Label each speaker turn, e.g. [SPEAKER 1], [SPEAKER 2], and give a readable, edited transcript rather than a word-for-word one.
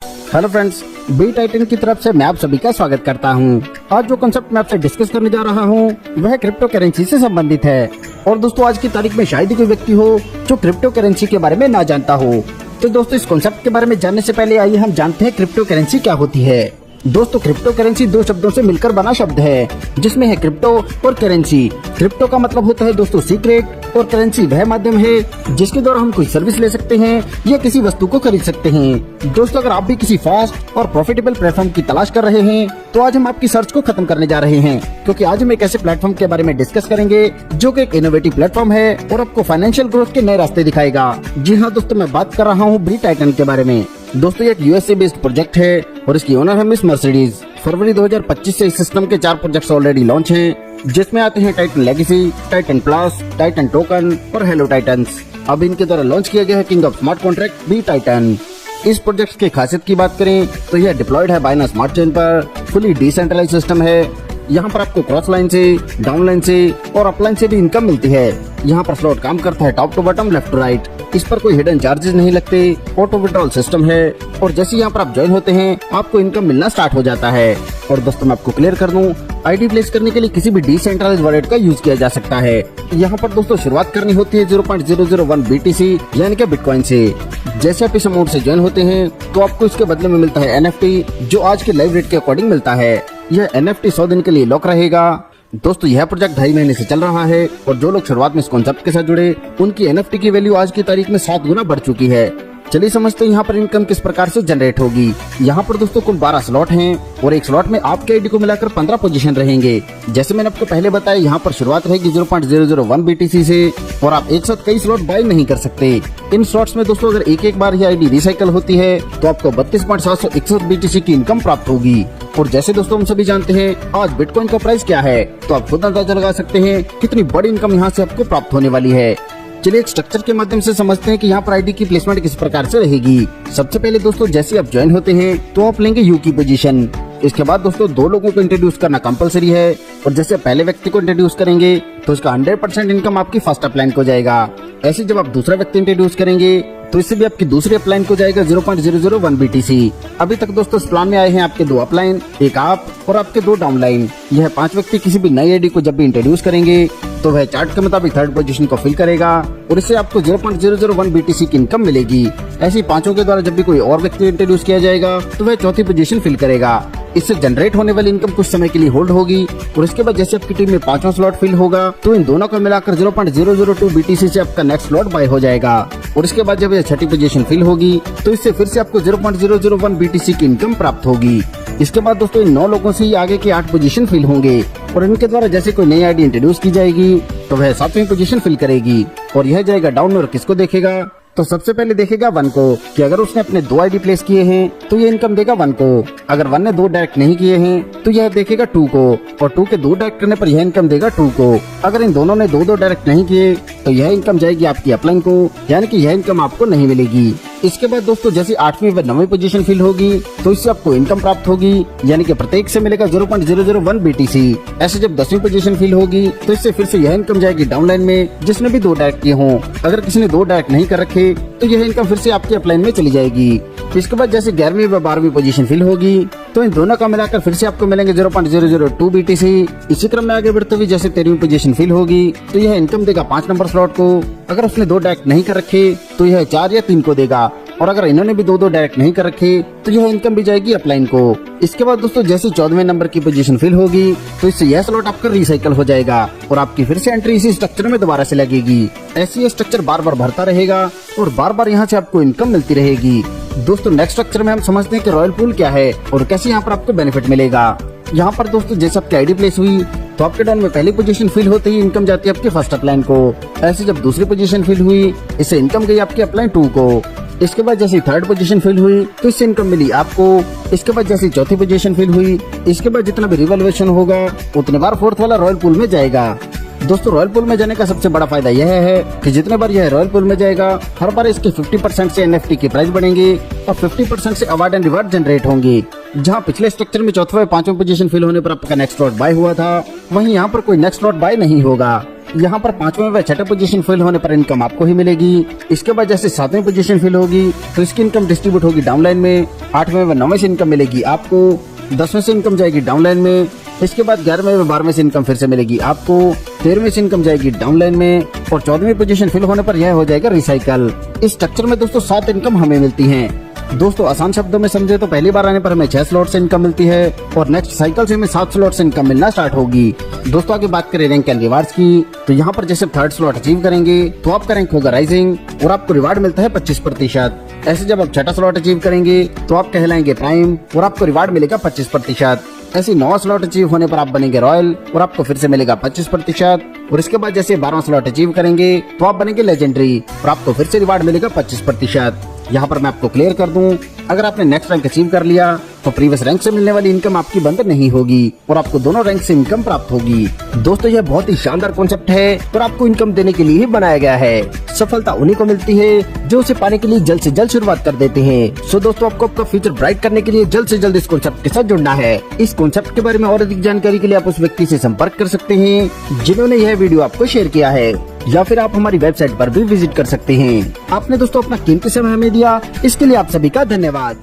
[SPEAKER 1] Hello friends, B Titan की तरफ से मैं आप सभी का स्वागत करता हूं। आज जो कंसेप्ट मैं आपसे डिस्कस करने जा रहा हूं वह क्रिप्टो करेंसी से संबंधित है। और दोस्तों, आज की तारीख में शायद ही कोई व्यक्ति हो जो क्रिप्टो करेंसी के बारे में ना जानता हो। तो दोस्तों, इस कॉन्सेप्ट के बारे में जानने से पहले आइए हम जानते हैं क्रिप्टो करेंसी क्या होती है। दोस्तों, क्रिप्टो करेंसी दो शब्दों से मिलकर बना शब्द है, जिसमें है क्रिप्टो और करेंसी। क्रिप्टो का मतलब होता है दोस्तों सीक्रेट, और करेंसी वह माध्यम है जिसके द्वारा हम कोई सर्विस ले सकते हैं या किसी वस्तु को खरीद सकते हैं। दोस्तों, अगर आप भी किसी फास्ट और प्रॉफिटेबल प्लेटफॉर्म की तलाश कर रहे हैं तो आज हम आपकी सर्च को खत्म करने जा रहे हैं, क्योंकि आज हम एक ऐसे प्लेटफॉर्म के बारे में डिस्कस करेंगे जो कि एक इनोवेटिव प्लेटफॉर्म है और आपको फाइनेंशियल ग्रोथ के नए रास्ते दिखाएगा। जी हाँ दोस्तों, मैं बात कर रहा हूँ बी टाइटन के बारे में। दोस्तों, ये एक यूएसए बेस्ड प्रोजेक्ट है और इसकी ओनर है मिस मर्सिडीज। फरवरी 2025 से इस सिस्टम के 4 प्रोजेक्ट्स ऑलरेडी लॉन्च हैं, जिसमें आते हैं Titan legacy, Titan plus, Titan token और हेलो टाइटन्स। अब इनके द्वारा लॉन्च किया गया है king of smart contract B Titan. इस प्रोजेक्ट की खासियत की बात करें तो यह डिप्लॉयड है बाइनेंस स्मार्ट चेन पर। फुली डिसेंट्रलाइज सिस्टम है। यहाँ पर आपको क्रॉस लाइन से, डाउन लाइन से और अपलाइन से भी इनकम मिलती है। यहाँ पर स्लॉट काम करता है top to bottom, left to right. इस पर कोई हिडन चार्जेस नहीं लगते। ऑटो विड्रॉल सिस्टम है और जैसे यहाँ पर आप ज्वाइन होते हैं आपको इनकम मिलना स्टार्ट हो जाता है। और दोस्तों, मैं आपको क्लियर कर दूं, आईडी प्लेस करने के लिए किसी भी डिसेंट्रलाइज्ड वॉलेट का यूज किया जा सकता है। यहाँ पर दोस्तों शुरुआत करनी होती है 0.001 BTC यानी कि बिटकॉइन से। जैसे आप इस अमाउंट से ज्वाइन होते हैं तो आपको इसके बदले में मिलता है NFT, जो आज के लाइव रेट के अकॉर्डिंग मिलता है। यह NFT 100 दिन के लिए लॉक रहेगा। दोस्तों, यह प्रोजेक्ट 2.5 महीने से चल रहा है और जो लोग शुरुआत में इस कॉन्सेप्ट के साथ जुड़े उनकी NFT की वैल्यू आज की तारीख में 7 गुना बढ़ चुकी है। चलिए समझते हैं यहाँ पर इनकम किस प्रकार से जनरेट होगी। यहाँ पर दोस्तों कुल 12 स्लॉट हैं और एक स्लॉट में आपके आईडी को मिलाकर 15 पोजीशन रहेंगे। जैसे मैंने आपको पहले बताया, यहाँ पर शुरुआत रहेगी 0.001 BTC से और आप एक साथ कई स्लॉट बाय नहीं कर सकते। इन स्लॉट्स में दोस्तों अगर एक बार ही आईडी रिसाइकल होती है तो आपको 32.761 BTC की इनकम प्राप्त होगी। और जैसे दोस्तों हम सभी जानते हैं आज बिटकॉइन का प्राइस क्या है, तो आप खुद अंदाजा लगा सकते हैं कितनी बड़ी इनकम यहाँ से आपको प्राप्त होने वाली है। चलिए एक स्ट्रक्चर के माध्यम से समझते हैं कि यहाँ पर आईडी की प्लेसमेंट किस प्रकार से रहेगी। सबसे पहले दोस्तों, जैसे आप ज्वाइन होते हैं तो आप लेंगे यू की पोजीशन। इसके बाद दोस्तों 2 लोगों को इंट्रोड्यूस करना कंपलसरी है और जैसे पहले व्यक्ति को इंट्रोड्यूस करेंगे तो इसका 100% इनकम आपकी फर्स्ट अपलाइन को जाएगा। ऐसे जब आप दूसरा व्यक्ति इंट्रोड्यूस करेंगे तो इससे भी आपकी दूसरी अपलाइन को जाएगा 0.001 BTC। अभी तक दोस्तों इस प्लान में आए हैं आपके 2 अपलाइन, एक आप और आपके 2 डाउनलाइन। यह 5 व्यक्ति किसी भी नई आईडी को जब भी इंट्रोड्यूस करेंगे तो वह चार्ट के मुताबिक 3rd पोजीशन को फिल करेगा और इससे आपको 0.001 BTC की इनकम मिलेगी। ऐसे 5 के द्वारा जब भी कोई और व्यक्ति इंट्रोड्यूस किया जाएगा तो वह 4थी पोजीशन फिल करेगा। इससे जनरेट होने वाली इनकम कुछ समय के लिए होल्ड होगी और इसके बाद जैसे आपकी टीम में 5वां स्लॉट फिल होगा तो इन दोनों को मिलाकर 0.002 BTC से आपका नेक्स्ट स्लॉट बाय हो जाएगा। और इसके बाद जब यह 6ठी पोजीशन फिल होगी तो इससे फिर से आपको 0.001 BTC की इनकम प्राप्त होगी। इसके बाद दोस्तों इन 9 लोगों से ही आगे के 8 पोजीशन फिल होंगे और इनके द्वारा जैसे कोई नई आईडी इंट्रोड्यूस की जाएगी तो वह 7वीं पोजीशन फिल करेगी और यह जाएगा डाउन। और किसको देखेगा, तो सबसे पहले देखेगा 1 को कि अगर उसने अपने 2 आईडी प्लेस किए हैं तो ये इनकम देगा 1 को। अगर 1 ने 2 डायरेक्ट नहीं किए हैं तो यह देखेगा 2 को और 2 के 2 डायरेक्ट करने पर यह इनकम देगा 2 को। अगर इन दोनों ने 2 डायरेक्ट नहीं किए तो यह इनकम जाएगी आपकी अपलाइन को, यानी कि यह इनकम आपको नहीं मिलेगी। इसके बाद दोस्तों जैसे 8वीं व 9वीं पोजीशन फिल होगी तो इससे आपको इनकम प्राप्त होगी, यानी कि प्रत्येक से मिलेगा 0.001 BTC। ऐसे जब 10वीं पोजीशन फिल होगी तो इससे फिर से यह इनकम जाएगी डाउनलाइन में जिसने भी 2 डायरेक्ट किए हों। अगर किसी ने 2 डायरेक्ट नहीं कर रखे तो यह इनकम फिर से आपकी अपलाइन में चली जाएगी। इसके बाद जैसे 11वीं व 12वीं पोजीशन फिल होगी तो इन दोनों का मिलाकर फिर से आपको मिलेंगे 0.002 BTC। इसी क्रम में आगे बढ़ते हुए जैसे 13वीं पोजीशन फिल होगी तो यह इनकम देगा 5 नंबर स्लॉट को। अगर उसने 2 डायरेक्ट नहीं कर रखे तो यह 4 या 3 को देगा और अगर इन्होंने भी 2 डायरेक्ट नहीं कर रखे तो यह इनकम भी जाएगी अपलाइन को। इसके बाद दोस्तों जैसे 14वें नंबर की पोजीशन फिल होगी तो इससे यह स्लॉट आपका रिसाइकल हो जाएगा और आपकी फिर से एंट्री इसी स्ट्रक्चर में दोबारा से लगेगी। ऐसे ये स्ट्रक्चर बार बार भरता रहेगा और बार बार यहाँ से आपको इनकम मिलती रहेगी। दोस्तों नेक्स्ट स्ट्रक्चर में हम समझते हैं कि रॉयल पूल क्या है और कैसे यहाँ पर आपको बेनिफिट मिलेगा। यहाँ पर दोस्तों जैसे आपकी आईडी प्लेस हुई तो आपके डाउन में पहली पोजीशन फिल होते ही इनकम जाती है आपके फर्स्ट अपलाइन को। ऐसे जब दूसरी पोजीशन फिल हुई इससे इनकम गई आपकी अपलाइन 2 को। इसके बाद जैसे 3rd पोजीशन फिल हुई तो इससे इनकम मिली आपको। इसके बाद जैसे 4थी पोजीशन फिल हुई, इसके बाद जितना भी रिवैल्यूएशन होगा उतने बार 4th वाला रॉयल पूल में जाएगा। दोस्तों रॉयल पूल में जाने का सबसे बड़ा फायदा यह है कि जितने बार यह रॉयल पूल में जाएगा हर बार इसके 50% से NFT के प्राइस बढ़ेंगे और 50% से अवार्ड एंड रिवार्ड जनरेट होंगे। जहां पिछले स्ट्रक्चर में 4th व 5वीं पोजीशन फिल होने पर आपका नेक्स्ट स्लॉट बाय हुआ था, वहीं यहाँ पर कोई नेक्स्ट स्लॉट बाय नहीं होगा। यहाँ पर 5वें व 6ठे पोजीशन फिल होने पर इनकम आपको ही मिलेगी। इसके बाद जैसे 7वीं पोजीशन फिल होगी तो इसकी इनकम डिस्ट्रीब्यूट होगी डाउनलाइन में। 8वें व 9वें से इनकम मिलेगी आपको। 10वें से इनकम जाएगी डाउनलाइन में। इसके बाद 11वें व 12वें से इनकम फिर से मिलेगी आपको। 13वें से इनकम जाएगी डाउनलाइन में और 14वीं पोजीशन फिल होने पर यह हो जाएगा रिसाइकल। इस स्ट्रक्चर में दोस्तों 7 इनकम हमें मिलती हैं। दोस्तों आसान शब्दों में समझे तो पहली बार आने पर हमें 6 स्लॉट से इनकम मिलती है और नेक्स्ट साइकिल से हमें 7 स्लॉट से इनकम मिलना स्टार्ट होगी। दोस्तों आगे बात करें रैंक एंड रिवार्ड्स की तो यहाँ पर जैसे 3rd स्लॉट अचीव करेंगे तो आपका रैंक होगा राइजिंग और आपको रिवार्ड मिलता है 25%। ऐसे जब आप 6ठा स्लॉट अचीव करेंगे तो आप कहलाएंगे प्राइम और आपको रिवार्ड मिलेगा 25%। ऐसे 9वां स्लॉट अचीव होने पर आप बनेंगे रॉयल और आपको फिर से मिलेगा 25%। और इसके बाद जैसे 12वां स्लॉट अचीव करेंगे तो आप बनेंगे लेजेंडरी और आपको फिर से रिवार्ड मिलेगा 25%। यहाँ पर मैं आपको क्लियर कर दूं, अगर आपने नेक्स्ट रैंक अचीव कर लिया तो प्रीवियस रैंक से मिलने वाली इनकम आपकी बंद नहीं होगी और आपको दोनों रैंक से इनकम प्राप्त होगी। दोस्तों यह बहुत ही शानदार कॉन्सेप्ट है और आपको इनकम देने के लिए ही बनाया गया है। सफलता उन्हीं को मिलती है जो उसे पाने के लिए जल्द से जल्द शुरुआत कर देते हैं। सो दोस्तों आपको आपका फ्यूचर ब्राइट करने के लिए जल्द से जल्द इस कॉन्सेप्ट के साथ जुड़ना है। इस कॉन्सेप्ट के बारे में और अधिक जानकारी के लिए आप उस व्यक्ति से संपर्क कर सकते हैं जिन्होंने यह वीडियो आपको शेयर किया है, या फिर आप हमारी वेबसाइट पर भी विजिट कर सकते हैं। आपने दोस्तों अपना कीमती समय हमें दिया, इसके लिए आप सभी का धन्यवाद।